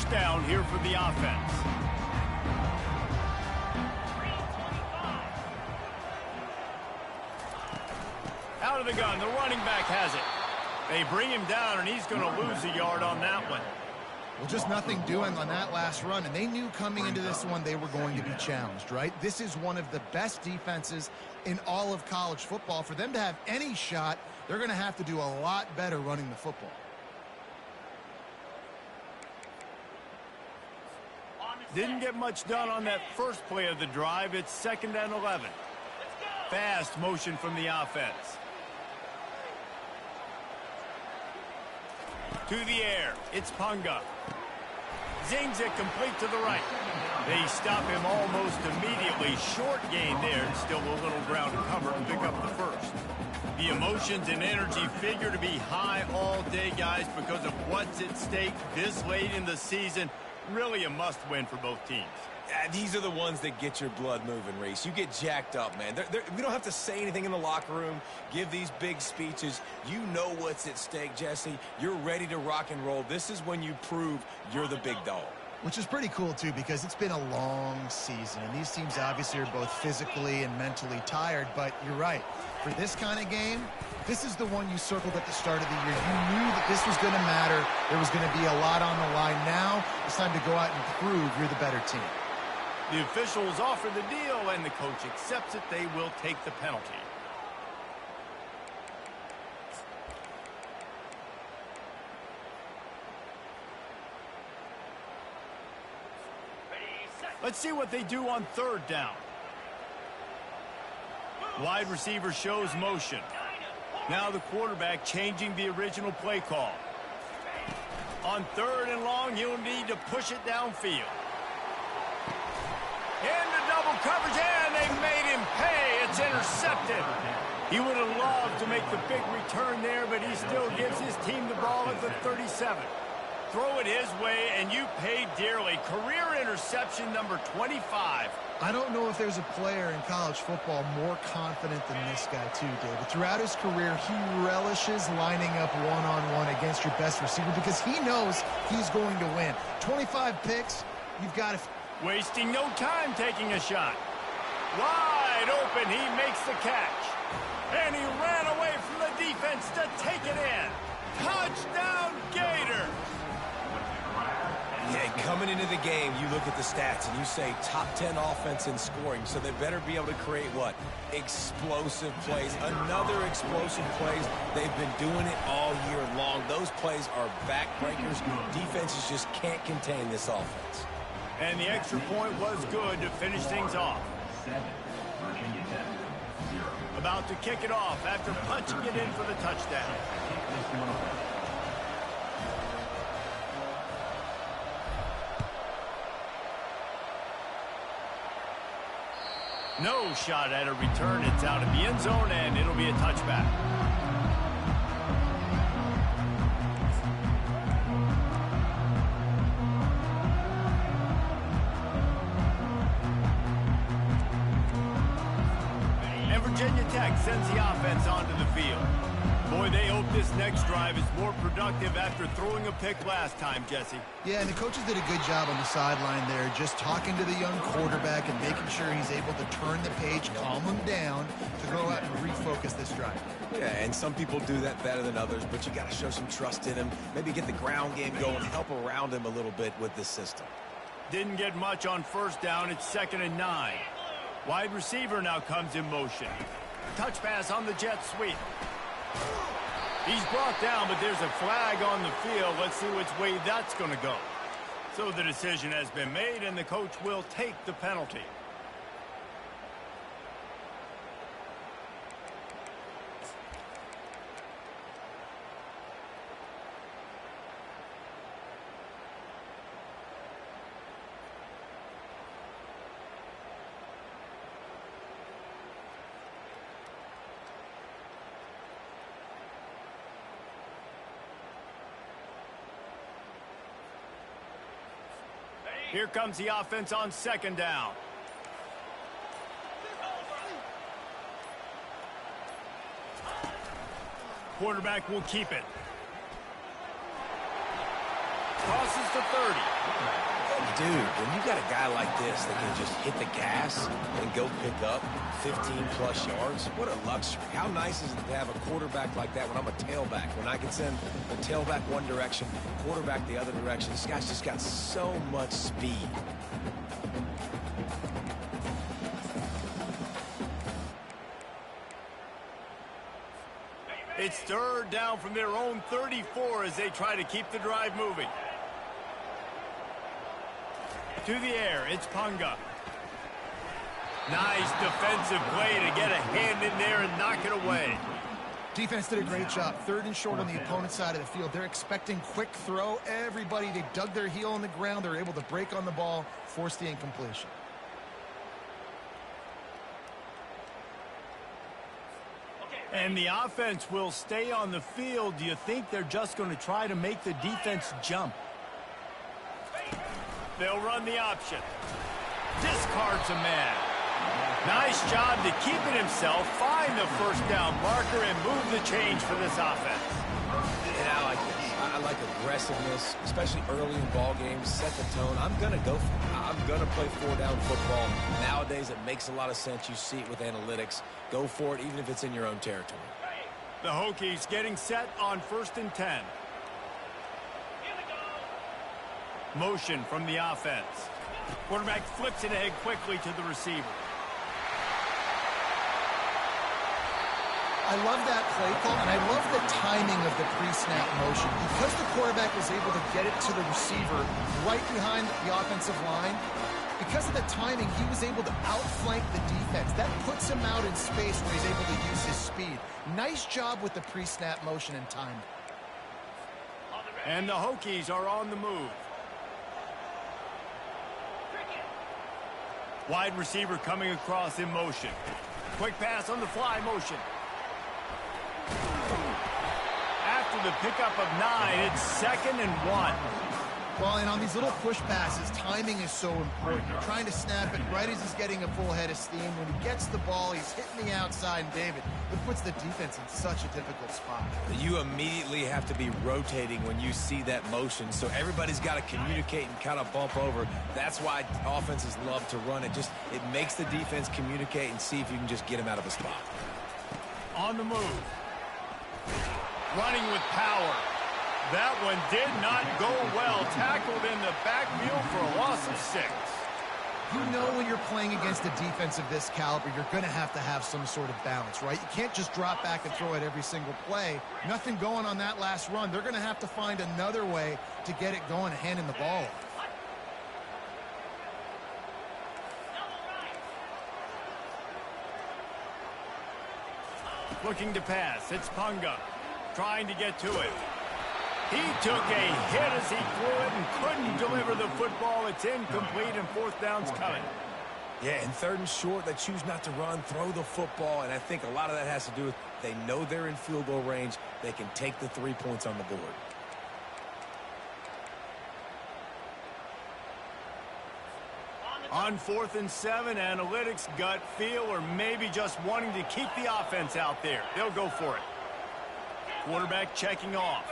first down here for the offense. Out of the gun, the running back has it. They bring him down, and he's going to lose a yard on that one. Well, just nothing doing on that last run, and they knew coming into this one they were going to be challenged, right? This is one of the best defenses in all of college football. For them to have any shot, they're going to have to do a lot better running the football. Didn't get much done on that first play of the drive. It's 2nd and 11. Fast motion from the offense. To the air, it's Punga. Zings it complete to the right. They stop him almost immediately. Short gain there, and still a little ground to cover to pick up the first. The emotions and energy figure to be high all day, guys, because of what's at stake this late in the season. Really a must-win for both teams. These are the ones that get your blood moving, Reese. You get jacked up, man. We don't have to say anything in the locker room, give these big speeches. You know what's at stake, Jesse. You're ready to rock and roll. This is when you prove you're the big dog. Which is pretty cool, too, because it's been a long season. And these teams obviously are both physically and mentally tired. But you're right. For this kind of game, this is the one you circled at the start of the year. You knew that this was going to matter. There was going to be a lot on the line. Now it's time to go out and prove you're the better team. The officials offer the deal, and the coach accepts it. They will take the penalty. Let's see what they do on 3rd down. Wide receiver shows motion. Now the quarterback changing the original play call. On 3rd and long, he'll need to push it downfield. Into double coverage, and they made him pay. It's intercepted. He would have loved to make the big return there, but he still gives his team the ball at the 37. Throw it his way, and you pay dearly. Career interception number 25. I don't know if there's a player in college football more confident than this guy, too, David. Throughout his career, he relishes lining up one-on-one against your best receiver because he knows he's going to win. 25 picks, you've got to... Wasting no time taking a shot. Wide open, he makes the catch. And he ran away from the defense to take it in. Touchdown, Gator! Yeah, coming into the game, you look at the stats and you say top 10 offense in scoring, so they better be able to create what? Explosive plays. Another explosive plays. They've been doing it all year long. Those plays are backbreakers. Defenses just can't contain this offense. And the extra point was good to finish things off. About to kick it off after punching it in for the touchdown. No shot at a return. It's out of the end zone, and it'll be a touchback. Virginia Tech sends the offense onto the field. Boy, they hope this next drive is more productive after throwing a pick last time, Jesse. Yeah, and the coaches did a good job on the sideline there, just talking to the young quarterback and making sure he's able to turn the page, calm him down, to go out and refocus this drive. Yeah, and some people do that better than others, but you got to show some trust in him. Maybe get the ground game going, help around him a little bit with this system. Didn't get much on 1st down. It's 2nd and 9. Wide receiver now comes in motion. Touch pass on the jet sweep. He's brought down, but there's a flag on the field. Let's see which way that's going to go. So the decision has been made, and the coach will take the penalty. Here comes the offense on 2nd down. Quarterback will keep it. Crosses to 30. Dude, when you got a guy like this that can just hit the gas and go pick up 15-plus yards, what a luxury. How nice is it to have a quarterback like that when I'm a tailback, when I can send the tailback one direction, quarterback the other direction. This guy's just got so much speed. It's third down from their own 34 as they try to keep the drive moving. To the air, it's Punga. Nice defensive play to get a hand in there and knock it away. Defense did a great job. Third and short on the opponent's side of the field. They're expecting quick throw. Everybody, they dug their heel on the ground. They're able to break on the ball, force the incompletion. And the offense will stay on the field. Do you think they're just going to try to make the defense jump? They'll run the option. Discards a man. Nice job to keep it himself, find the first down marker, and move the change for this offense. And I like this. I like aggressiveness, especially early in ball games. Set the tone. I'm going to go for it. I'm going to play four-down football. Nowadays, it makes a lot of sense. You see it with analytics. Go for it, even if it's in your own territory. The Hokies getting set on 1st and 10. Motion from the offense. Quarterback flips it ahead quickly to the receiver. I love that play call, and I love the timing of the pre-snap motion. Because the quarterback was able to get it to the receiver right behind the offensive line, because of the timing, he was able to outflank the defense. That puts him out in space where he's able to use his speed. Nice job with the pre-snap motion and timing. And the Hokies are on the move. Wide receiver coming across in motion. Quick pass on the fly motion. After the pickup of 9, it's 2nd and 1. Well, and on these little push passes, timing is so important. You're trying to snap it right as he's getting a full head of steam. When he gets the ball, he's hitting the outside, and David, it puts the defense in such a difficult spot. You immediately have to be rotating when you see that motion, so everybody's got to communicate and kind of bump over. That's why offenses love to run it. It makes the defense communicate and see if you can just get him out of a spot. On the move. Running with power. That one did not go well. Tackled in the backfield for a loss of 6. You know when you're playing against a defense of this caliber, you're going to have some sort of balance, right? You can't just drop back and throw it every single play. Nothing going on that last run. They're going to have to find another way to get it going and handing the ball off. Looking to pass. It's Punga. Trying to get to it. He took a hit as he threw it and couldn't deliver the football. It's incomplete and 4th down's coming. Yeah, and 3rd and short, they choose not to run, throw the football, and I think a lot of that has to do with they know they're in field goal range. They can take the 3 points on the board. On 4th and 7, analytics, gut feel, or maybe just wanting to keep the offense out there. They'll go for it. Quarterback checking off.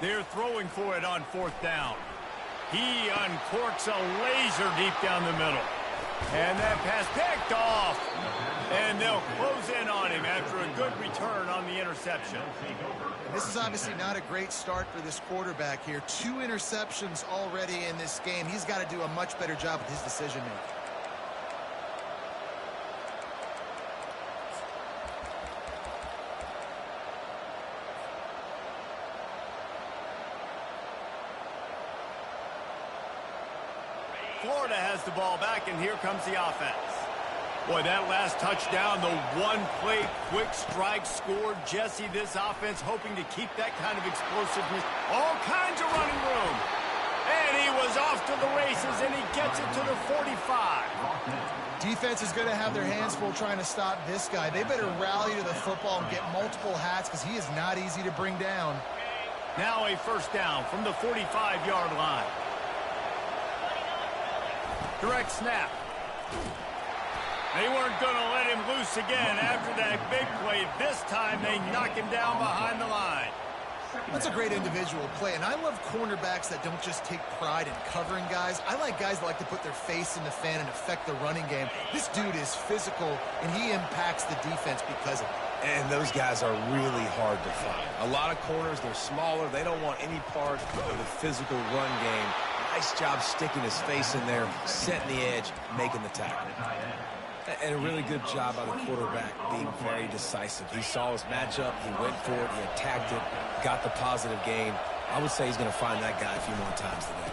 They're throwing for it on 4th down. He uncorks a laser deep down the middle. And that pass picked off. And they'll close in on him after a good return on the interception. This is obviously not a great start for this quarterback here. 2 interceptions already in this game. He's got to do a much better job with his decision-making. Florida has the ball back, and here comes the offense. Boy, that last touchdown, the one-play quick strike scored. Jesse, this offense hoping to keep that kind of explosiveness. All kinds of running room. And he was off to the races, and he gets it to the 45. Defense is going to have their hands full trying to stop this guy. They better rally to the football and get multiple hats because he is not easy to bring down. Now a 1st down from the 45-yard line. Direct snap. They weren't going to let him loose again after that big play. This time they knock him down behind the line. That's a great individual play, and I love cornerbacks that don't just take pride in covering guys. I like guys that like to put their face in the fan and affect the running game. This dude is physical, and he impacts the defense because of it. And those guys are really hard to find. A lot of corners, they're smaller. They don't want any part of the physical run game. Nice job sticking his face in there, setting the edge, making the tackle. And a really good job by the quarterback being very decisive. He saw his matchup, he went for it, he attacked it, got the positive gain. I would say he's going to find that guy a few more times today.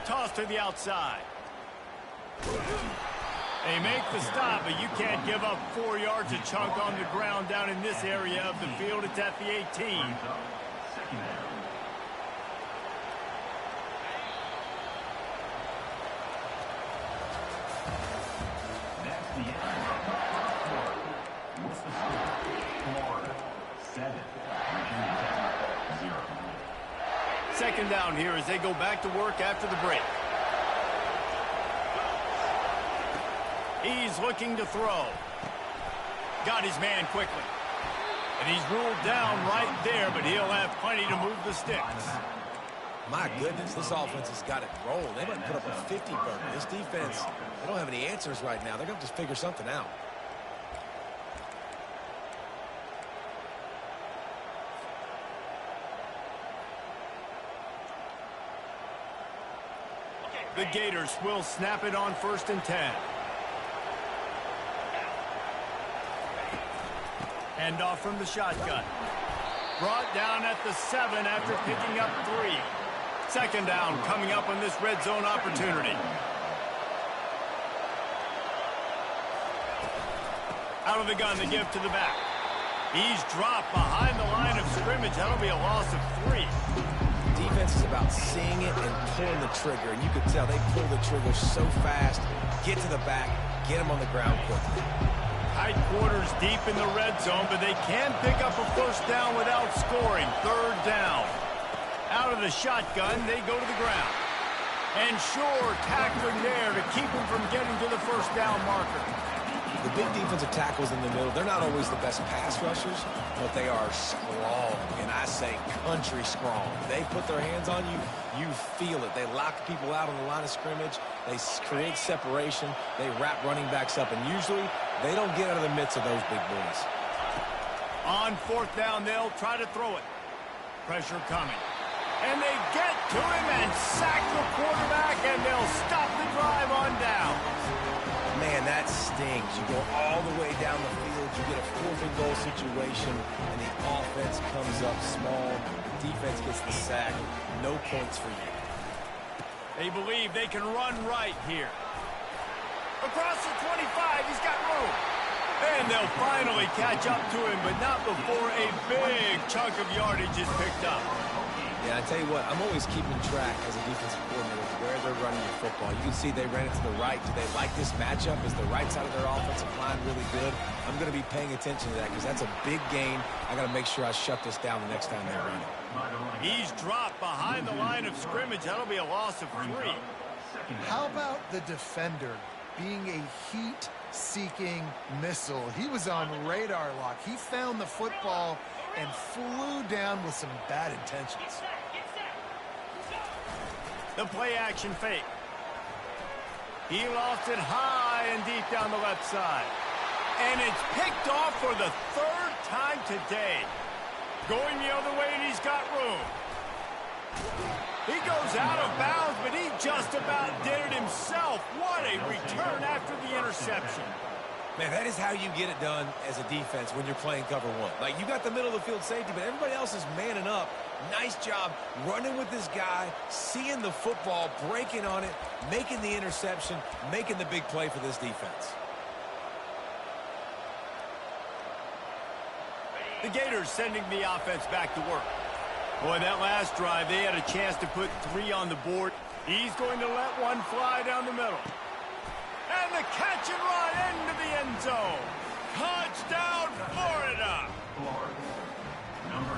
Toss to the outside. They make the stop, but you can't give up 4 yards a chunk on the ground down in this area of the field. It's at the 18. Second down here as they go back to work after the break. He's looking to throw. Got his man quickly. And he's ruled down right there, but he'll have plenty to move the sticks. My goodness, this offense has got it rolling. They might put up a 50 burger. This defense, they don't have any answers right now. They're going to just figure something out. The Gators will snap it on 1st and 10. Hand off from the shotgun. Brought down at the 7 after picking up 3. Second down coming up on this red zone opportunity. Out of the gun to give to the back. He's dropped behind the line of scrimmage. That'll be a loss of 3. Defense is about seeing it and pulling the trigger, and you can tell they pull the trigger so fast, get to the back, get him on the ground quickly. Tight quarters deep in the red zone, but they can pick up a first down without scoring. Third down. Out of the shotgun, they go to the ground. And sure, tackling there to keep him from getting to the first down marker. The big defensive tackles in the middle, they're not always the best pass rushers, but they are strong, and I say country strong. They put their hands on you, you feel it. They lock people out on the line of scrimmage. They create separation. They wrap running backs up, and usually they don't get out of the midst of those big boys. On 4th down, they'll try to throw it. Pressure coming. And they get to him and sack the quarterback, and they'll stop the drive on down. Man, that stings. You go all the way down the field, you get a 4th and goal situation, and the offense comes up small. Defense gets the sack. No points for you. They believe they can run right here. Across the 25, he's got room. And they'll finally catch up to him, but not before a big chunk of yardage is picked up. Yeah, I tell you what, I'm always keeping track as a defensive coordinator of where they're running the football. You can see they ran it to the right. Do they like this matchup? Is the right side of their offensive line really good? I'm going to be paying attention to that because that's a big gain. I got to make sure I shut this down the next time they run it. He's dropped behind the line of scrimmage. That'll be a loss of 3. How about the defender being a heat-seeking missile? He was on radar lock. He found the football and flew down with some bad intentions. The play-action fake. He lost it high and deep down the left side. And it's picked off for the 3rd time today. Going the other way, and he's got room. He goes out of bounds, but he just about did it himself. What a return after the interception. Man, that is how you get it done as a defense when you're playing cover 1. Like, you got the middle of the field safety, but everybody else is manning up. Nice job running with this guy, seeing the football, breaking on it, making the interception, making the big play for this defense. The Gators sending the offense back to work. Boy, that last drive, they had a chance to put 3 on the board. He's going to let one fly down the middle. And the catch and run into the end zone. Touchdown, Florida.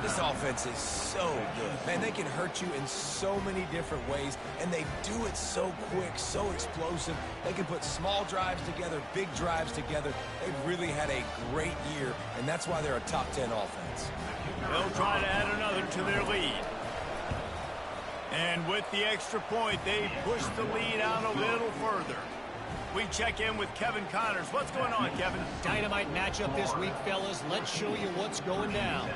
This offense is so good. Man, they can hurt you in so many different ways, and they do it so quick, so explosive. They can put small drives together, big drives together. They've really had a great year, and that's why they're a top 10 offense. They'll try to add another to their lead. And with the extra point, they push the lead out a little further. We check in with Kevin Connors. What's going on, Kevin? Dynamite matchup this week, fellas. Let's show you what's going down.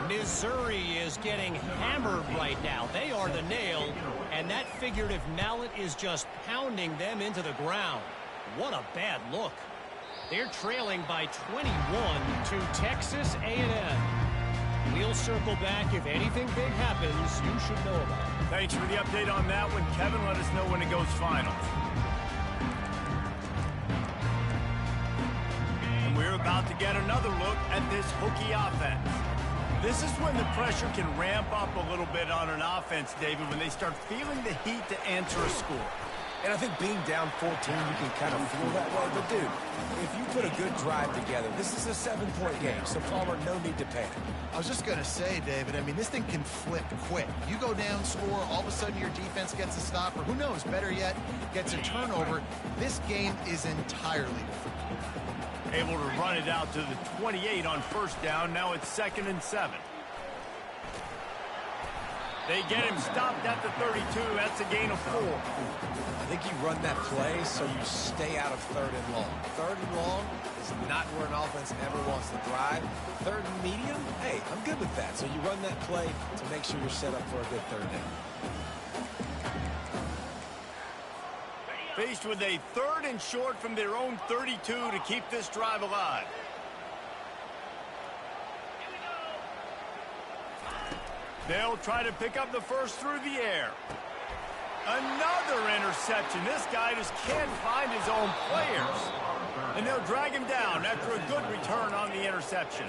Missouri is getting hammered right now. They are the nail, and that figurative mallet is just pounding them into the ground. What a bad look. They're trailing by 21 to Texas A&M. We'll circle back. If anything big happens, you should know about it. Thanks for the update on that one, Kevin. Let us know when it goes final. And we're about to get another look at this Hokie offense. This is when the pressure can ramp up a little bit on an offense, David, when they start feeling the heat to answer a score. And I think being down 14, you can kind of feel that way. But, dude, if you put a good drive together, this is a 7-point game. So, Palmer, no need to panic. I was just going to say, David, I mean, this thing can flip quick. You go down, score, all of a sudden your defense gets a stop, or who knows, better yet, gets a turnover. This game is entirely different. Able to run it out to the 28 on first down. Now it's 2nd and 7. They get him stopped at the 32. That's a gain of 4. I think you run that play so you stay out of 3rd and long. 3rd and long is not where an offense ever wants to thrive. 3rd and medium, hey, I'm good with that. So you run that play to make sure you're set up for a good 3rd down. Faced with a 3rd and short from their own 32 to keep this drive alive. They'll try to pick up the first through the air. Another interception. This guy just can't find his own players. And they'll drag him down after a good return on the interception.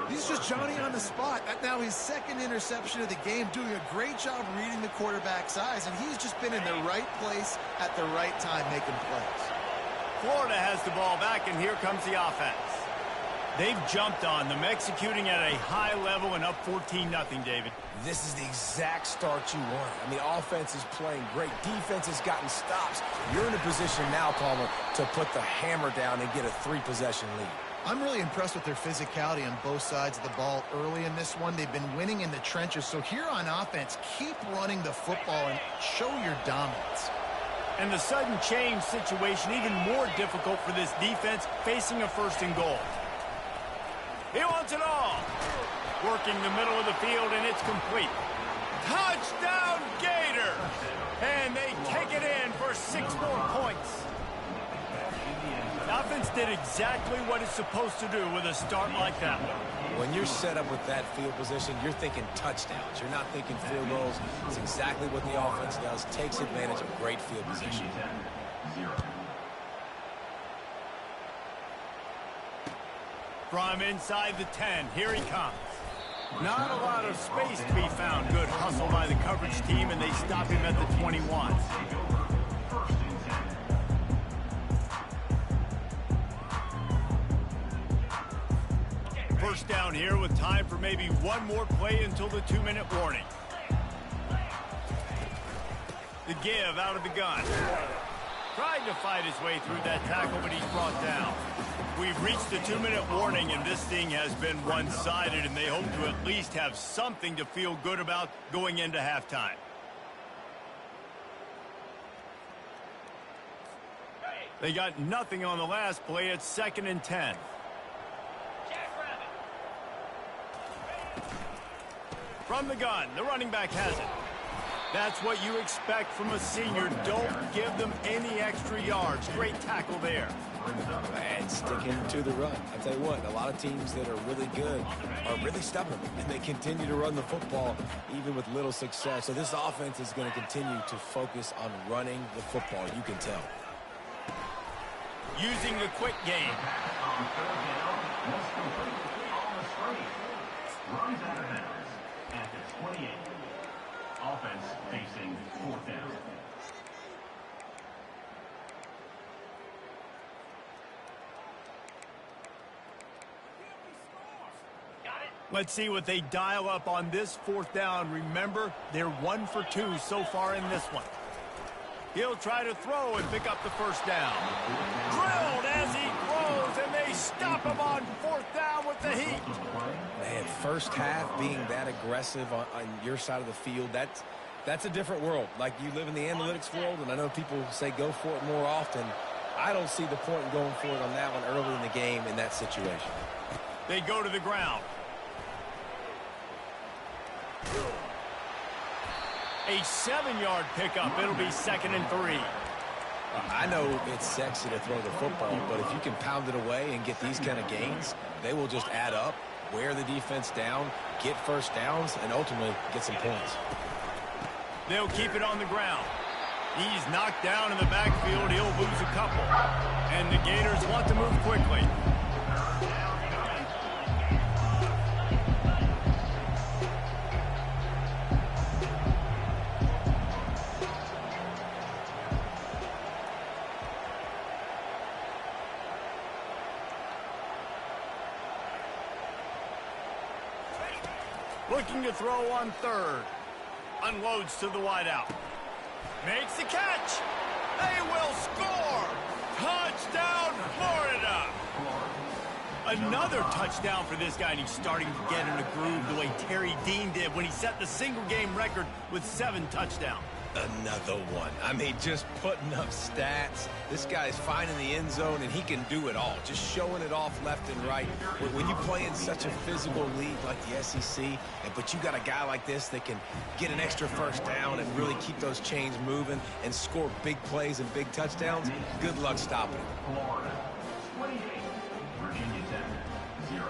He's just Johnny on the spot. Now his 2nd interception of the game, doing a great job reading the quarterback's eyes, and he's just been in the right place at the right time making plays. Florida has the ball back, and here comes the offense. They've jumped on them, executing at a high level and up 14-0, David. This is the exact start you want. I mean, offense is playing great. Defense has gotten stops. You're in a position now, Palmer, to put the hammer down and get a 3-possession lead. I'm really impressed with their physicality on both sides of the ball early in this one. They've been winning in the trenches. So here on offense, keep running the football and show your dominance. And the sudden change situation even more difficult for this defense facing a 1st and goal. He wants it all. Working the middle of the field, and it's complete. Touchdown, Gator! And they take it in for 6 more points. The offense did exactly what it's supposed to do with a start like that one. When you're set up with that field position, you're thinking touchdowns. You're not thinking field goals. It's exactly what the offense does. Takes advantage of great field position. From inside the 10, here he comes. Not a lot of space to be found. Good hustle by the coverage team, and they stop him at the 21. First down here with time for maybe one more play until the 2-minute warning. The give out of the gun. Tried to fight his way through that tackle, but he's brought down. We've reached the 2-minute warning, and this thing has been one-sided, and they hope to at least have something to feel good about going into halftime. They got nothing on the last play. It's 2nd and 10. From the gun, the running back has it. That's what you expect from a senior. Don't give them any extra yards. Great tackle there. And sticking to the run. I tell you what, a lot of teams that are really good are really stubborn, and they continue to run the football even with little success. So this offense is going to continue to focus on running the football. You can tell. Using the quick game. Runs out of bounds at the 28. Offense facing 4th down. Got it. Let's see what they dial up on this fourth down. Remember, they're 1 for 2 so far in this one. He'll try to throw and pick up the first down. Drilled as he throws, and they stop him on fourth down with the heat. Man, first half being that aggressive on your side of the field, that's a different world. Like, you live in the analytics world, and I know people say go for it more often. I don't see the point in going for it on that one early in the game in that situation. They go to the ground. A 7-yard pickup. It'll be 2nd and 3. I know it's sexy to throw the football, but if you can pound it away and get these kind of gains, they will just add up, wear the defense down, get first downs, and ultimately get some points. They'll keep it on the ground. He's knocked down in the backfield. He'll lose a couple. And the Gators want to move quickly. Looking to throw on 3rd. Unloads to the wideout. Makes the catch. They will score. Touchdown, Florida. Another touchdown for this guy, and he's starting to get in a groove the way Terry Dean did when he set the single-game record with 7 touchdowns. Another one. I mean, just putting up stats. This guy's finding the end zone, and he can do it all. Just showing it off left and right. When you play in such a physical league like the SEC, but you got a guy like this that can get an extra first down and really keep those chains moving and score big plays and big touchdowns, good luck stopping him. Florida 28, Virginia Tech 0.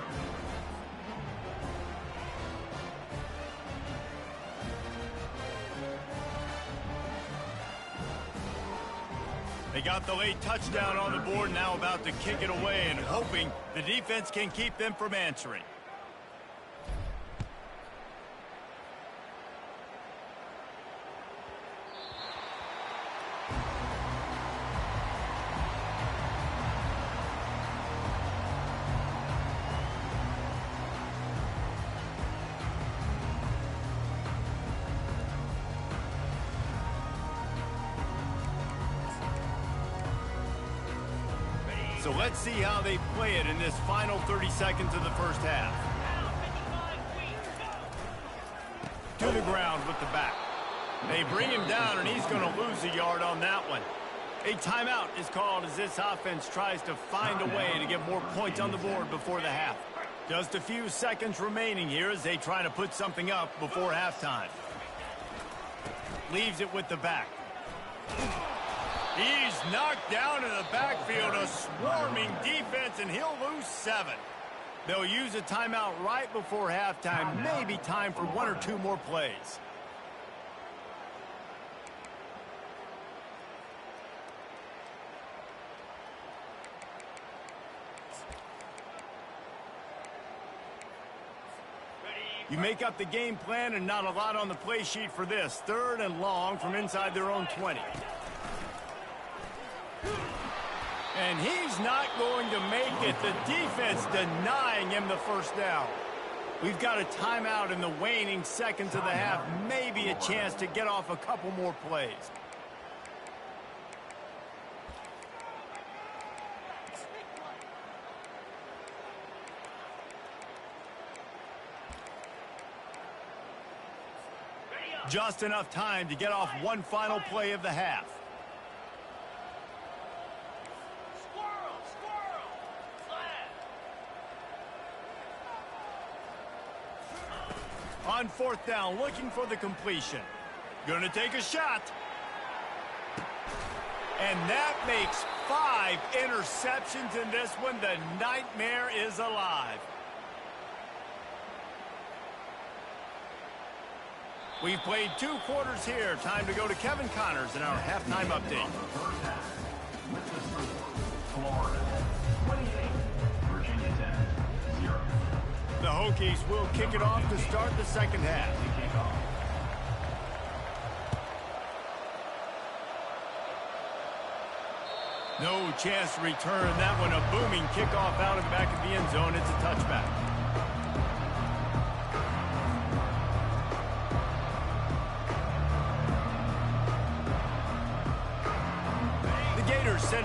They got the late touchdown on the board, now about to kick it away and hoping the defense can keep them from answering. So let's see how they play it in this final 30 seconds of the first half. To the ground with the back. They bring him down, and he's going to lose a yard on that one. A timeout is called as this offense tries to find a way to get more points on the board before the half. Just a few seconds remaining here as they try to put something up before halftime. Leaves it with the back. He's knocked down in the backfield, a swarming defense, and he'll lose 7. They'll use a timeout right before halftime, maybe time for 1 or 2 more plays. You make up the game plan, and not a lot on the play sheet for this. 3rd and long from inside their own 20. And he's not going to make it. The defense denying him the first down. We've got a timeout in the waning seconds of the half. Maybe a chance to get off a couple more plays. Just enough time to get off one final play of the half. On 4th down, looking for the completion. Gonna take a shot. And that makes 5 interceptions in this one. The nightmare is alive. We've played 2 quarters here. Time to go to Kevin Connors in our halftime update. Florida 28, Virginia Tech 0. The Hokies will kick it off to start the second half. No chance to return that one. A booming kickoff out of the back of the end zone. It's a touchback.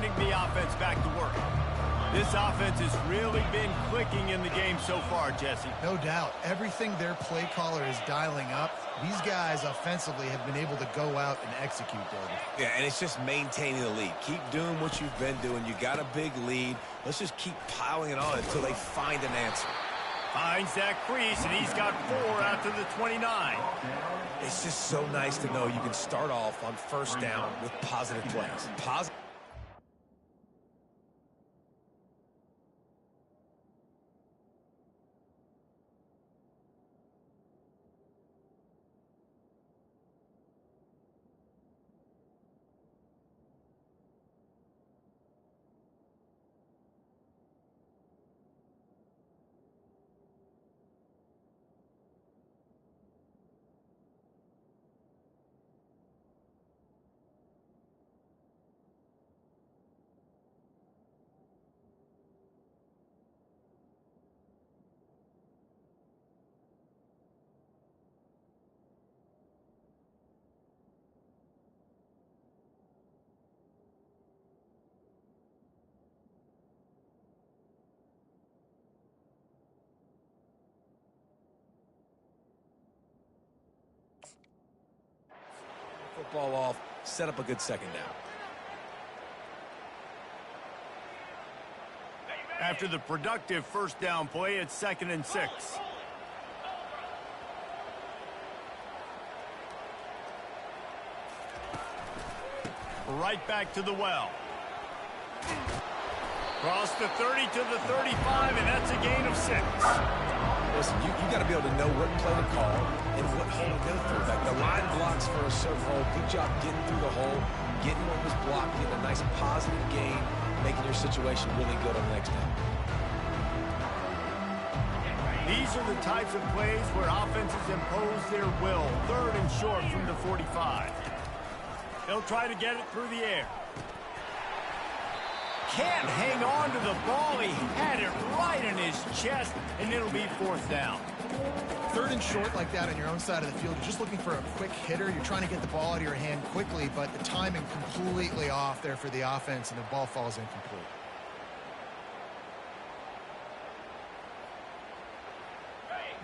sending the offense back to work. This offense has really been clicking in the game so far, Jesse. No doubt. Everything their play caller is dialing up, these guys offensively have been able to go out and execute, David. Yeah, and it's just maintaining the lead. Keep doing what you've been doing. You got a big lead. Let's just keep piling it on until they find an answer. Finds that crease, and he's got 4 out to the 29. It's just so nice to know you can start off on first down with positive plays. Football off, set up a good second down. After the productive first down play, it's 2nd and 6. Right back to the well. Cross the 30 to the 35, and that's a gain of 6. Listen, you got to be able to know what play to call and what hole to go through. Like the line blocks for a certain hole. Good job getting through the hole, getting what was blocked, getting a nice positive gain, making your situation really good on the next down. These are the types of plays where offenses impose their will. 3rd and short from the 45. They'll try to get it through the air. Can't hang on to the ball. He had it right in his chest, and it'll be 4th down. 3rd and short like that on your own side of the field. You're just looking for a quick hitter. You're trying to get the ball out of your hand quickly, but the timing completely off there for the offense, and the ball falls incomplete.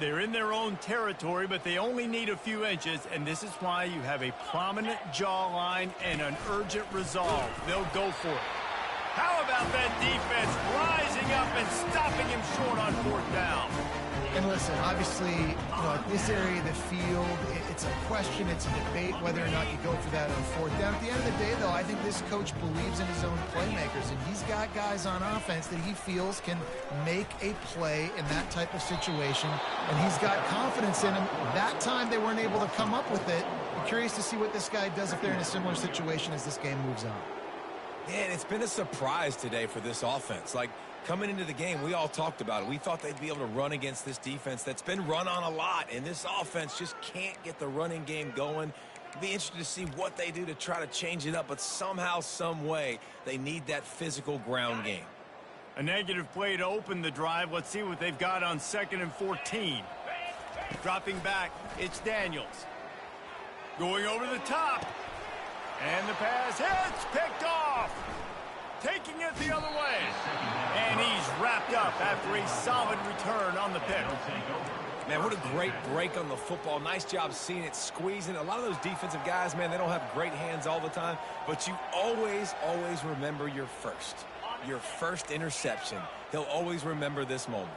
They're in their own territory, but they only need a few inches, and this is why you have a prominent jawline and an urgent resolve. They'll go for it. How about that defense rising up and stopping him short on 4th down? And listen, obviously, this area of the field, it's a question, it's a debate whether or not you go for that on 4th down. At the end of the day, though, I think this coach believes in his own playmakers, and he's got guys on offense that he feels can make a play in that type of situation, and he's got confidence in them. That time they weren't able to come up with it. I'm curious to see what this guy does if they're in a similar situation as this game moves on. Man, it's been a surprise today for this offense. Like, coming into the game, we all talked about it. We thought they'd be able to run against this defense that's been run on a lot, and this offense just can't get the running game going. It'll be interesting to see what they do to try to change it up, but somehow, some way, they need that physical ground game. A negative play to open the drive. Let's see what they've got on 2nd and 14. Dropping back, it's Daniels. Going over the top. And the pass hits, picked off. Taking it the other way. And he's wrapped up after a solid return on the pick. Man, what a great break on the football. Nice job seeing it, squeezing. A lot of those defensive guys, man, they don't have great hands all the time, but you always, always remember your first interception. He'll always remember this moment.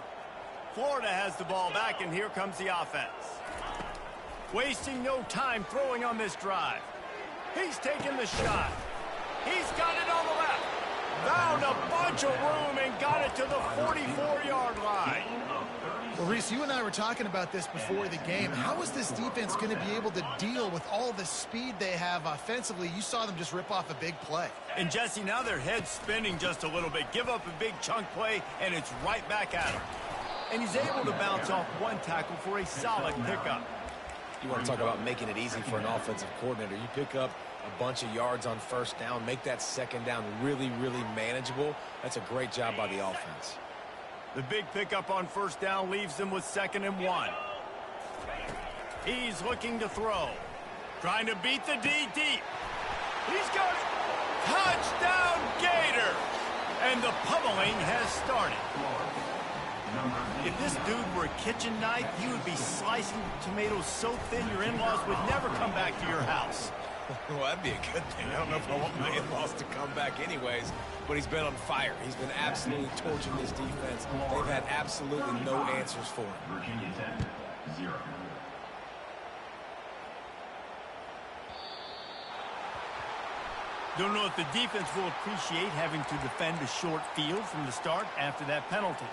Florida has the ball back, and here comes the offense. Wasting no time throwing on this drive. He's taking the shot. He's got it on the left. Found a bunch of room and got it to the 44-yard line. Well, Reese, you and I were talking about this before the game. How is this defense going to be able to deal with all the speed they have offensively? You saw them just rip off a big play. And, Jesse, now their head's spinning just a little bit. Give up a big chunk play, and it's right back at him. And he's able to bounce off one tackle for a solid pickup. You want to talk about making it easy for an offensive coordinator. You pick up a bunch of yards on first down, make that second down really, really manageable. That's a great job by the offense. The big pickup on first down leaves them with 2nd and 1. He's looking to throw. Trying to beat the D deep. He's got it. Touchdown, Gator! And the pummeling has started. If this dude were a kitchen knife, he would be slicing tomatoes so thin your in-laws would never come back to your house. Well, that'd be a good thing. I don't know if I want my in-laws to come back anyways, but he's been on fire. He's been absolutely torching this defense. They've had absolutely no answers for him. Virginia Tech, 0. Don't know if the defense will appreciate having to defend a short field from the start after that penalty.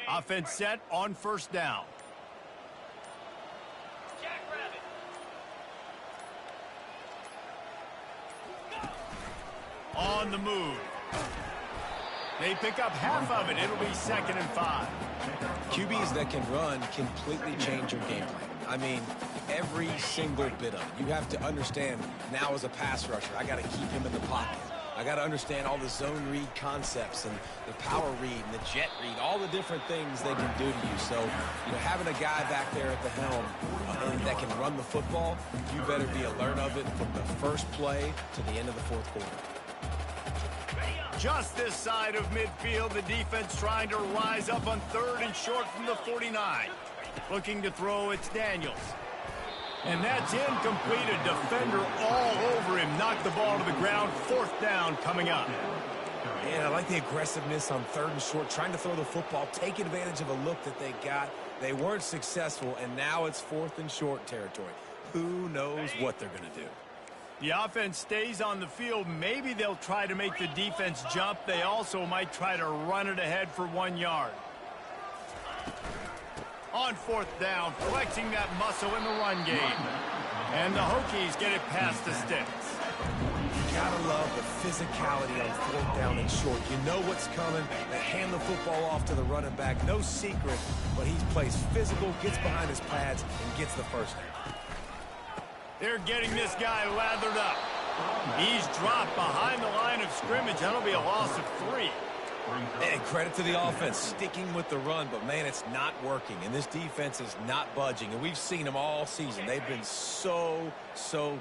Offense set on first down. On the move. They pick up half of it. It'll be 2nd and 5. QBs that can run completely change your game plan. I mean, every single bit of it. You have to understand now as a pass rusher, I got to keep him in the pocket. I got to understand all the zone read concepts and the power read and the jet read, all the different things they can do to you. So, you know, having a guy back there at the helm that can run the football, you better be alert of it from the first play to the end of the fourth quarter. Just this side of midfield, the defense trying to rise up on 3rd and short from the 49. Looking to throw, it's Daniels. And that's incomplete. A defender all over him. Knocked the ball to the ground. 4th down coming up. And I like the aggressiveness on 3rd and short, trying to throw the football, take advantage of a look that they got. They weren't successful, and now it's 4th and short territory. Who knows what they're going to do? The offense stays on the field. Maybe they'll try to make the defense jump. They also might try to run it ahead for 1 yard. On 4th down, flexing that muscle in the run game. And the Hokies get it past the sticks. You gotta love the physicality on 4th down and short. You know what's coming. They hand the football off to the running back. No secret, but he plays physical, gets behind his pads, and gets the first down. They're getting this guy lathered up. He's dropped behind the line of scrimmage. That'll be a loss of 3. And credit to the offense, sticking with the run, but, man, it's not working. And this defense is not budging. And we've seen them all season. They've been so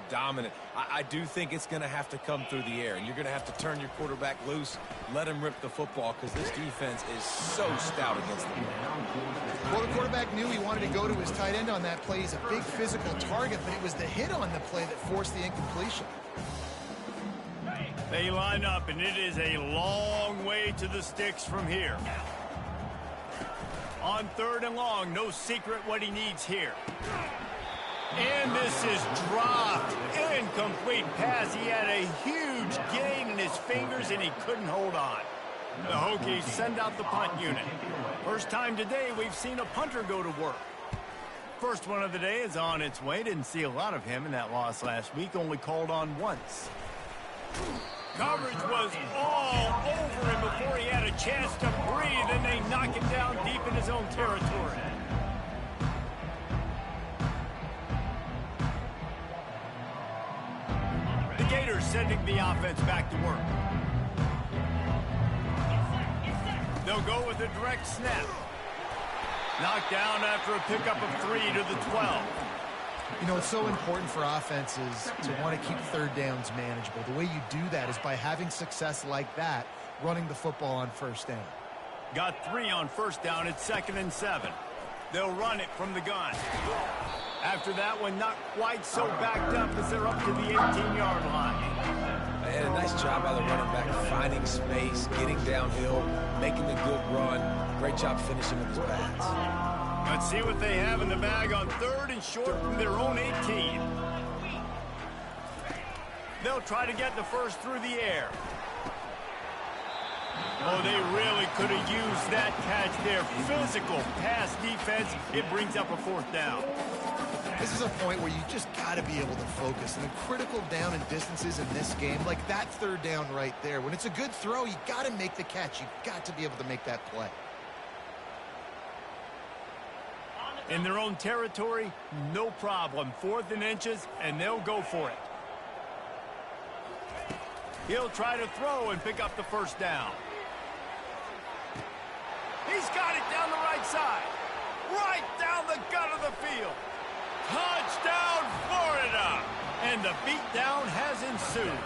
dominant. I do think it's going to have to come through the air. And you're going to have to turn your quarterback loose, let him rip the football, because this defense is so stout against them. Well, the quarterback knew he wanted to go to his tight end on that play. He's a big physical target, but it was the hit on the play that forced the incompletion. They line up, and it is a long way to the sticks from here. On 3rd and long, no secret what he needs here. And this is dropped. Incomplete pass. He had a huge gain in his fingers, and he couldn't hold on. The Hokies send out the punt unit. First time today we've seen a punter go to work. First one of the day is on its way. Didn't see a lot of him in that loss last week. Only called on once. Coverage was all over him before he had a chance to breathe, and they knock him down deep in his own territory. The Gators sending the offense back to work. They'll go with a direct snap. Knocked down after a pickup of 3 to the 12. You know, it's so important for offenses to want to keep 3rd downs manageable. The way you do that is by having success like that, running the football on 1st down. Got 3 on 1st down. It's 2nd and 7. They'll run it from the gun. After that one, not quite so backed up as they're up to the 18-yard line. And a nice job by the running back, finding space, getting downhill, making a good run. Great job finishing with his pads. Let's see what they have in the bag on 3rd and short from their own 18. They'll try to get the first through the air. Oh, they really could have used that catch there. Physical pass defense. It brings up a 4th down. This is a point where you just got to be able to focus. And the critical down and distances in this game, like that 3rd down right there, when it's a good throw, you got to make the catch. You've got to be able to make that play. In their own territory, no problem. 4th and inches, and they'll go for it. He'll try to throw and pick up the first down. He's got it down the right side. Right down the gut of the field. Touchdown, Florida! And the beatdown has ensued.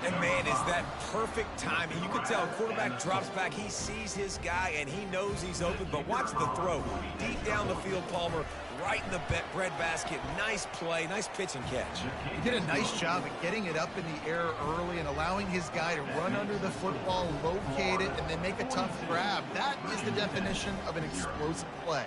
And, man, is that perfect timing. You can tell quarterback drops back. He sees his guy, and he knows he's open. But watch the throw. Deep down the field, Palmer, right in the bread basket. Nice play, nice pitch and catch. He did a nice job at getting it up in the air early and allowing his guy to run under the football, locate it, and then make a tough grab. That is the definition of an explosive play.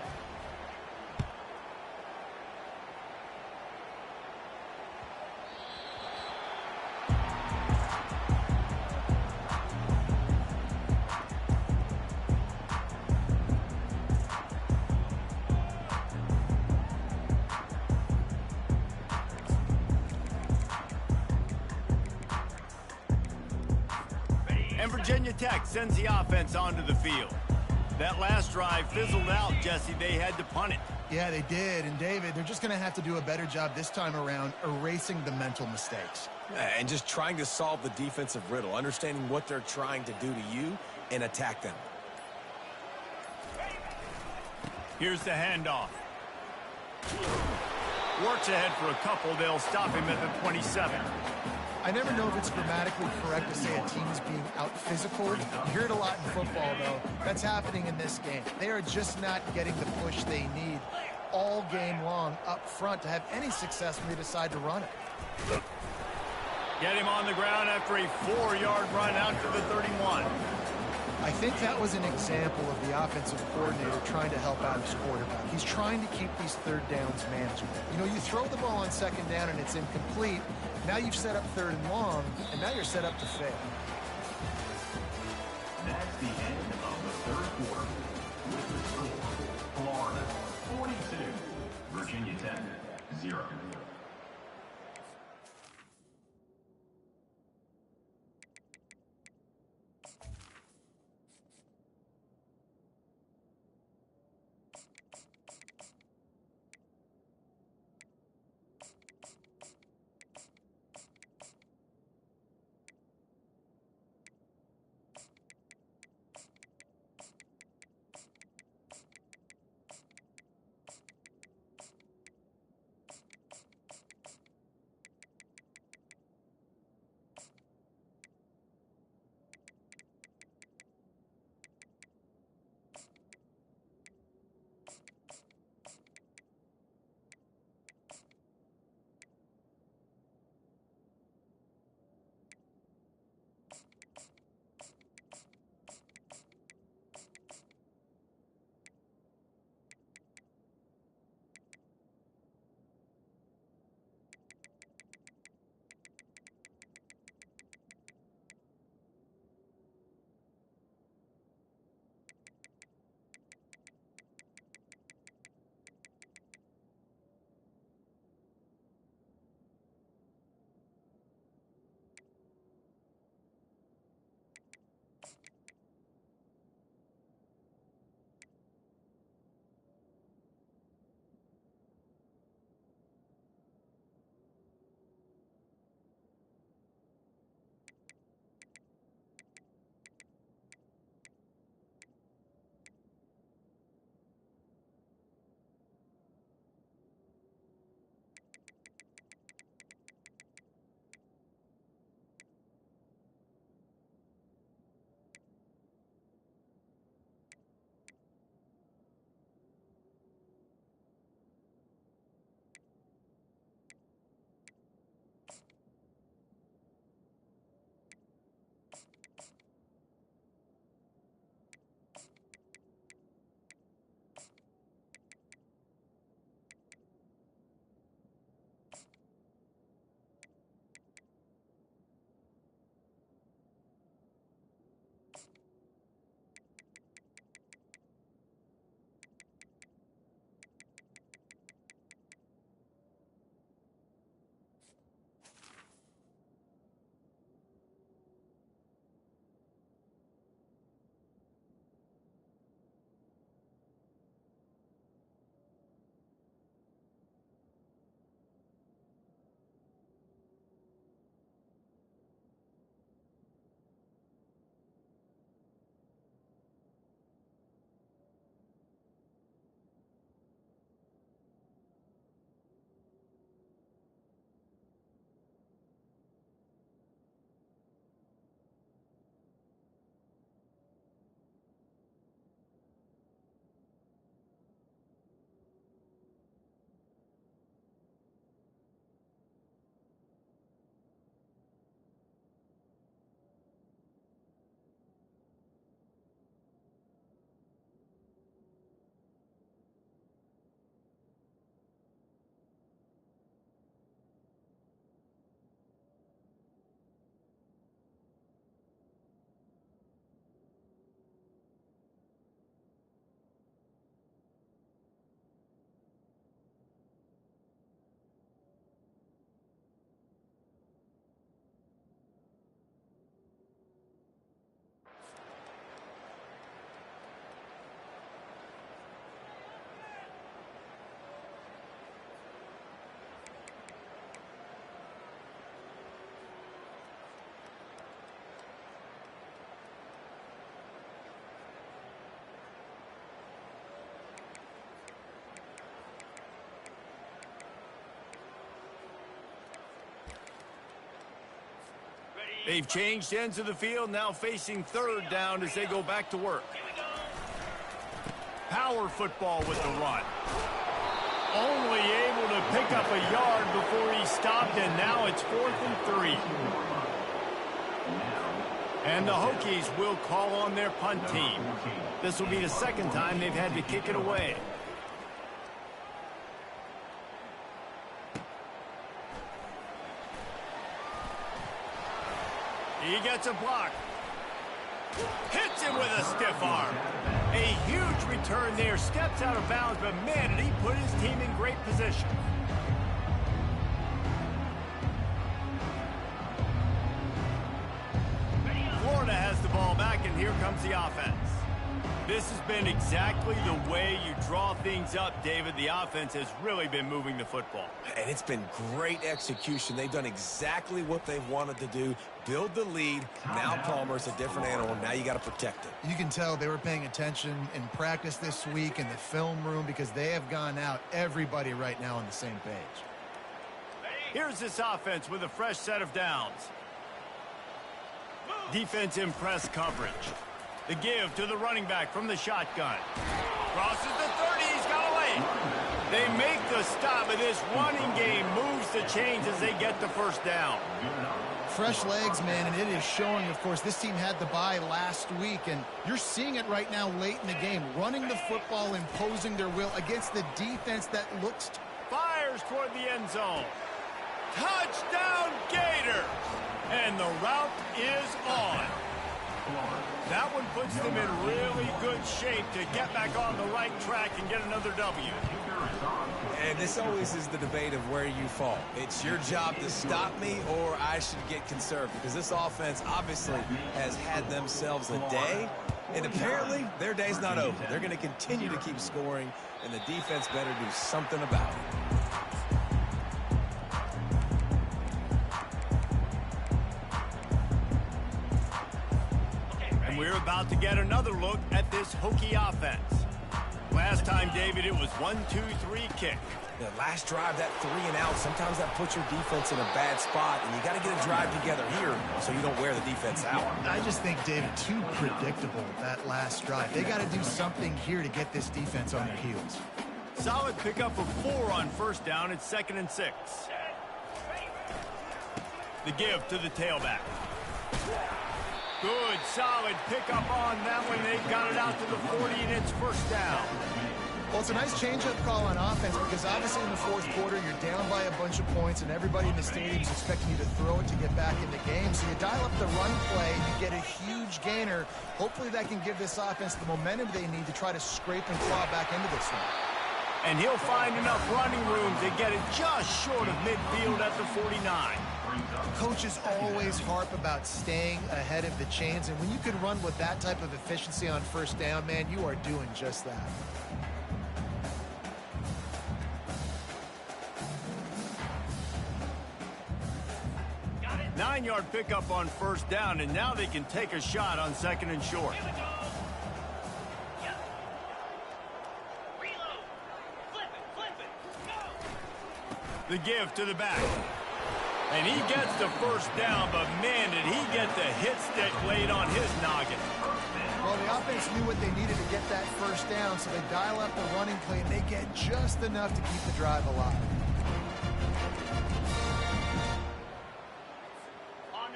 And Virginia Tech sends the offense onto the field. That last drive fizzled out, Jesse. They had to punt it. Yeah, they did. And, David, they're just going to have to do a better job this time around erasing the mental mistakes. And just trying to solve the defensive riddle, understanding what they're trying to do to you and attack them. Here's the handoff. Works ahead for a couple. They'll stop him at the 27. I never know if it's grammatically correct to say a team is being out-physical. You hear it a lot in football, though. That's happening in this game. They are just not getting the push they need all game long up front to have any success when they decide to run it. Get him on the ground after a 4-yard run out to the 31. I think that was an example of the offensive coordinator trying to help out his quarterback. He's trying to keep these third downs manageable. You know, you throw the ball on second down and it's incomplete. Now you've set up third and long, and now you're set up to fail. That's the end of the third quarter. With the score, Florida 42, Virginia Tech 0. They've changed ends of the field, now facing third down as they go back to work. Power football with the run. Only able to pick up a yard before he stopped, and now it's 4th and 3. And the Hokies will call on their punt team. This will be the second time they've had to kick it away. He gets a block. Hits him with a stiff arm. A huge return there. Steps out of bounds, but man, did he put his team in great position. Florida has the ball back, and here comes the offense. This has been exactly the way you draw things up, David. The offense has really been moving the football. And it's been great execution. They've done exactly what they've wanted to do. Build the lead. Now Palmer's a different animal. Now you got to protect it. You can tell they were paying attention in practice this week in the film room because they have gone out, everybody right now on the same page. Here's this offense with a fresh set of downs. Defense in press coverage. The give to the running back from the shotgun. Crosses the 30, he's got away. They make the stop, but this running game moves the chains as they get the first down. Fresh legs, man, and it is showing, of course, this team had the bye last week, and you're seeing it right now late in the game. Running the football, imposing their will against the defense that looks... Fires toward the end zone. Touchdown, Gators! And the route is on. That one puts them in really good shape to get back on the right track and get another W. And this always is the debate of where you fall. It's your job to stop me, or I should get conserved, because this offense obviously has had themselves a day, and apparently their day's not over. They're going to continue to keep scoring, and the defense better do something about it. We're about to get another look at this Hokie offense. Last time, David, it was 1-2-3 kick. The last drive, that 3 and out, sometimes that puts your defense in a bad spot, and you got to get a drive together here so you don't wear the defense out. I just think, David, too predictable, that last drive. They got to do something here to get this defense on their heels. Solid pickup of 4 on first down. It's 2nd and 6. The give to the tailback. Good, solid pickup on that one. They got it out to the 40, and it's first down. Well, it's a nice change-up call on offense because obviously in the fourth quarter, you're down by a bunch of points, and everybody in the stadium is expecting you to throw it to get back in the game. So you dial up the run play, you get a huge gainer. Hopefully that can give this offense the momentum they need to try to scrape and claw back into this one. And he'll find enough running room to get it just short of midfield at the 49. Coaches always harp about staying ahead of the chains, and when you can run with that type of efficiency on first down, man, you are doing just that. Got it. 9-yard pickup on first down, and now they can take a shot on 2nd and short. The give to the back. And he gets the first down, but man, did he get the hit stick laid on his noggin. Well, the offense knew what they needed to get that first down, so they dial up the running play, and they get just enough to keep the drive alive.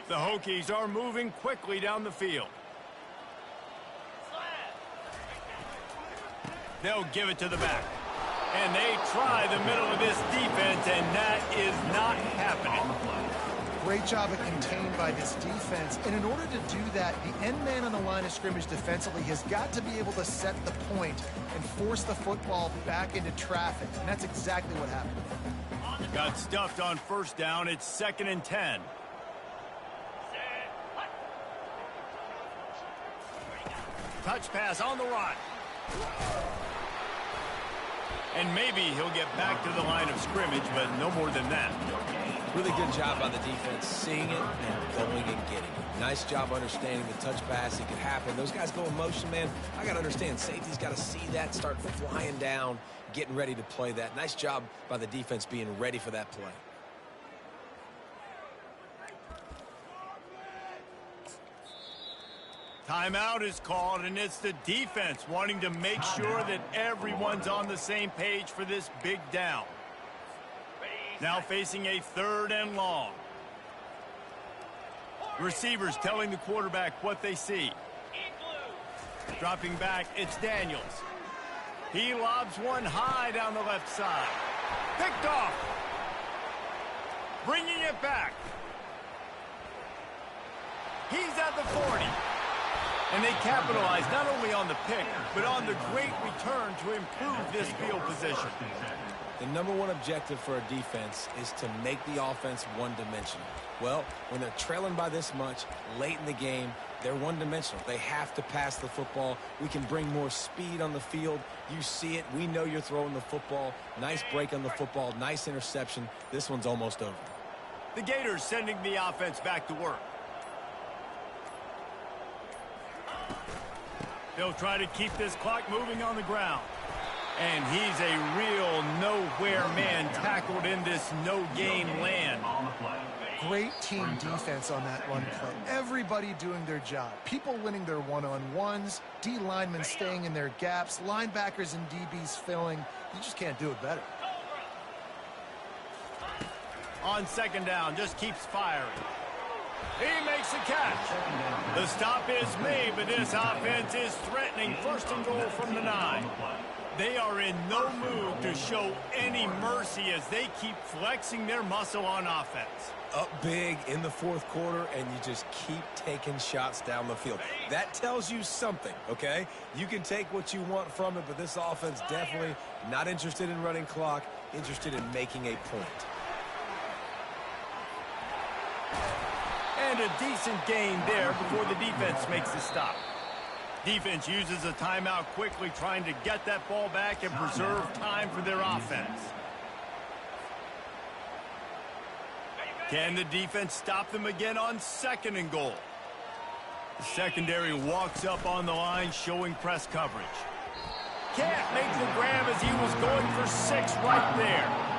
The Hokies are moving quickly down the field. They'll give it to the back. And they try the middle of this defense, and that is not happening. Great job of contained by this defense. And in order to do that, the end man on the line of scrimmage defensively has got to be able to set the point and force the football back into traffic. And that's exactly what happened. Got stuffed on first down. It's 2nd and 10. Touch pass on the run. And maybe he'll get back to the line of scrimmage, but no more than that. Really good job by the defense, seeing it and going and getting it. Nice job understanding the touch pass. It could happen. Those guys go in motion, man. I got to understand, safety's got to see that, start flying down, getting ready to play that. Nice job by the defense being ready for that play. Timeout is called, and it's the defense wanting to make sure that everyone's on the same page for this big down. Now facing a 3rd and long. Receivers telling the quarterback what they see. Dropping back, it's Daniels. He lobs one high down the left side. Picked off. Bringing it back. He's at the 40. And they capitalize not only on the pick, but on the great return to improve this field position. The number one objective for a defense is to make the offense one-dimensional. Well, when they're trailing by this much late in the game, they're one-dimensional. They have to pass the football. We can bring more speed on the field. You see it. We know you're throwing the football. Nice break on the football. Nice interception. This one's almost over. The Gators sending the offense back to work. They'll try to keep this clock moving on the ground. And he's a real nowhere man tackled in this no-gain land. Great team defense on that run play. Everybody doing their job. People winning their one-on-ones, D linemen staying in their gaps, linebackers and DBs filling. You just can't do it better. On 2nd down, just keeps firing. He makes the catch. The stop is made, but this offense is threatening 1st and goal from the 9. They are in no mood to show any mercy as they keep flexing their muscle on offense. Up big in the 4th quarter, and you just keep taking shots down the field. That tells you something, okay? You can take what you want from it, but this offense definitely not interested in running clock, interested in making a point. And a decent gain there before the defense makes the stop. Defense uses a timeout quickly, trying to get that ball back and preserve time for their offense. Can the defense stop them again on 2nd and goal? The secondary walks up on the line, showing press coverage. Can't make the grab as he was going for 6 right there.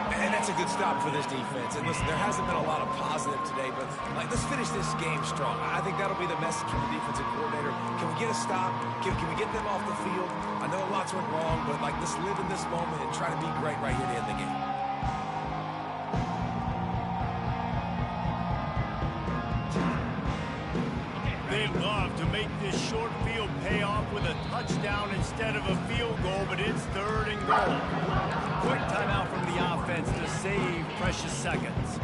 And that's a good stop for this defense. And listen, there hasn't been a lot of positive today, but let's finish this game strong. I think that'll be the message from the defensive coordinator. Can we get a stop? Can we get them off the field? I know lots went wrong, but let's live in this moment and try to be great right here to end the game. They'd love to make this short field pay off with a touchdown instead of a field goal, but it's 3rd and goal. Quick timeout from the offense to save precious seconds.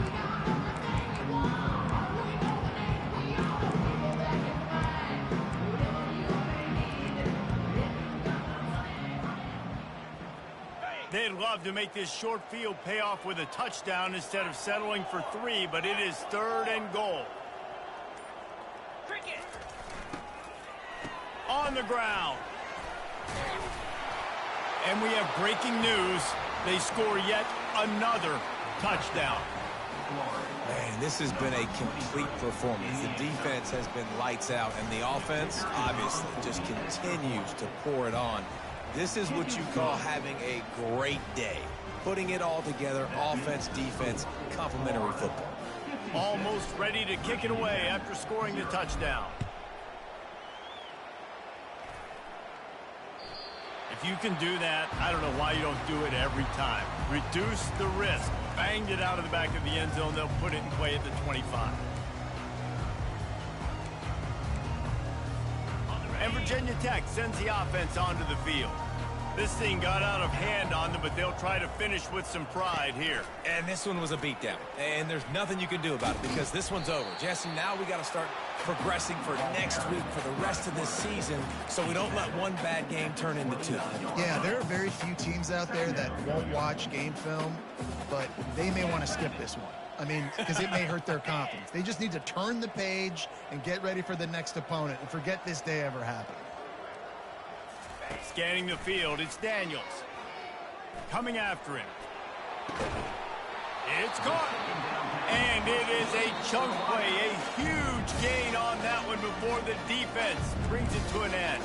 They'd love to make this short field pay off with a touchdown instead of settling for 3, but it is 3rd and goal. On the ground. And we have breaking news. They score yet another touchdown. Man, this has been a complete performance. The defense has been lights out, and the offense, obviously, just continues to pour it on. This is what you call having a great day. Putting it all together, offense, defense, complementary football. Almost ready to kick it away after scoring the touchdown. If you can do that, I don't know why you don't do it every time. Reduce the risk. Banged it out of the back of the end zone. They'll put it in play at the 25. And Virginia Tech sends the offense onto the field. This thing got out of hand on them, but they'll try to finish with some pride here. And this one was a beatdown. And there's nothing you can do about it because this one's over. Jesse, now we got to start progressing for next week, for the rest of this season, so we don't let one bad game turn into 2. Yeah, there are very few teams out there that won't watch game film, but they may want to skip this one. I mean, because it may hurt their confidence. They just need to turn the page and get ready for the next opponent and forget this day ever happened. Scanning the field, it's Daniels. Coming after him. It's caught. And it is a chunk play, a huge gain on that one before the defense brings it to an end.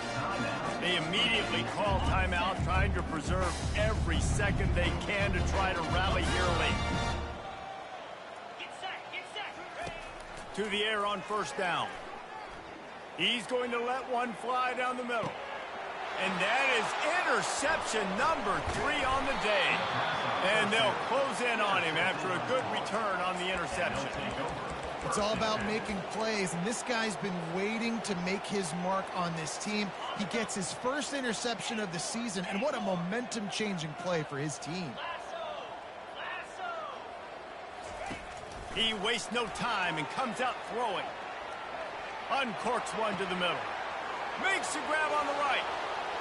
They immediately call timeout, trying to preserve every second they can to try to rally here late. To the air on 1st down. He's going to let one fly down the middle. And that is interception number 3 on the day. And they'll close in on him after a good return on the interception. It's all about making plays, and this guy's been waiting to make his mark on this team. He gets his first interception of the season, and what a momentum-changing play for his team. He wastes no time and comes out throwing. Uncorks one to the middle. Makes a grab on the right.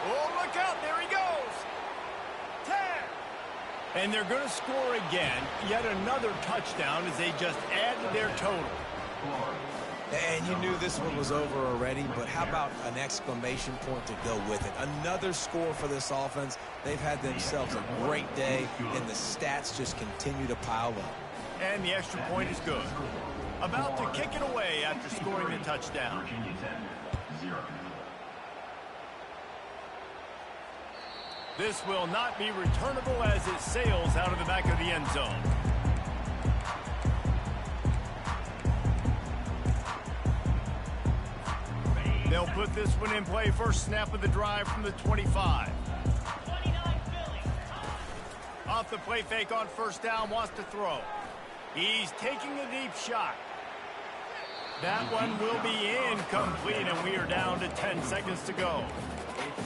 Oh, look out, there he goes. 10. And they're going to score again. Yet another touchdown as they just add to their total. And you knew this one was over already, but how about an exclamation point to go with it? Another score for this offense. They've had themselves a great day, and the stats just continue to pile up. And the extra point is good. About to kick it away after scoring the touchdown. Virginia Tech, 0. This will not be returnable as it sails out of the back of the end zone. They'll put this one in play. First snap of the drive from the 25. Off the play fake on first down, wants to throw. He's taking a deep shot. That one will be incomplete, and we are down to 10 seconds to go.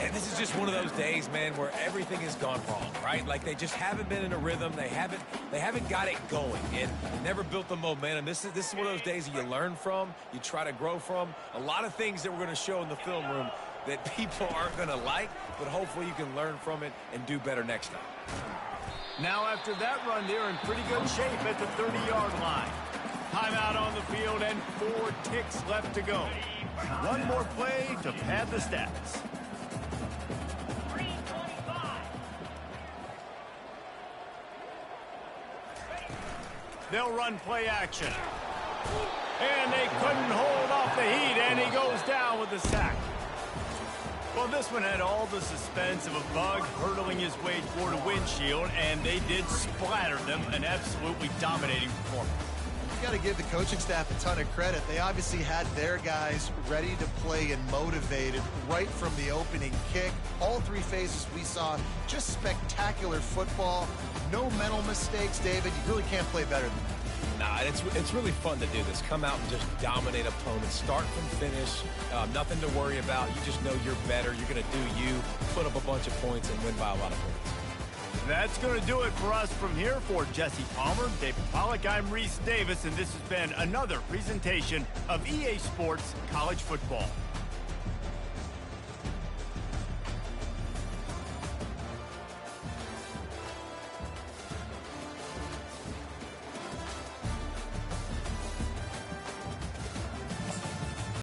And this is just one of those days, man, where everything has gone wrong, right? Like they just haven't been in a rhythm. They haven't got it going. It never built the momentum. This is one of those days that you learn from, you try to grow from. A lot of things that we're going to show in the film room that people aren't going to like, but hopefully you can learn from it and do better next time. Now after that run, they're in pretty good shape at the 30-yard line. Timeout on the field and 4 ticks left to go. One more play to pad the stats. They'll run play action. And they couldn't hold off the heat, and he goes down with a sack. Well, this one had all the suspense of a bug hurtling his way toward a windshield, and they did splatter them, an absolutely dominating performance. You got to give the coaching staff a ton of credit. They obviously had their guys ready to play and motivated right from the opening kick. All 3 phases we saw, just spectacular football. No mental mistakes, David. You really can't play better than that. Nah, it's really fun to do this. Come out and just dominate opponents. Start from finish. Nothing to worry about. You just know you're better. You're going to do you, put up a bunch of points, and win by a lot of points. That's going to do it for us from here. For Jesse Palmer, David Pollack, I'm Reese Davis, and this has been another presentation of EA Sports College Football.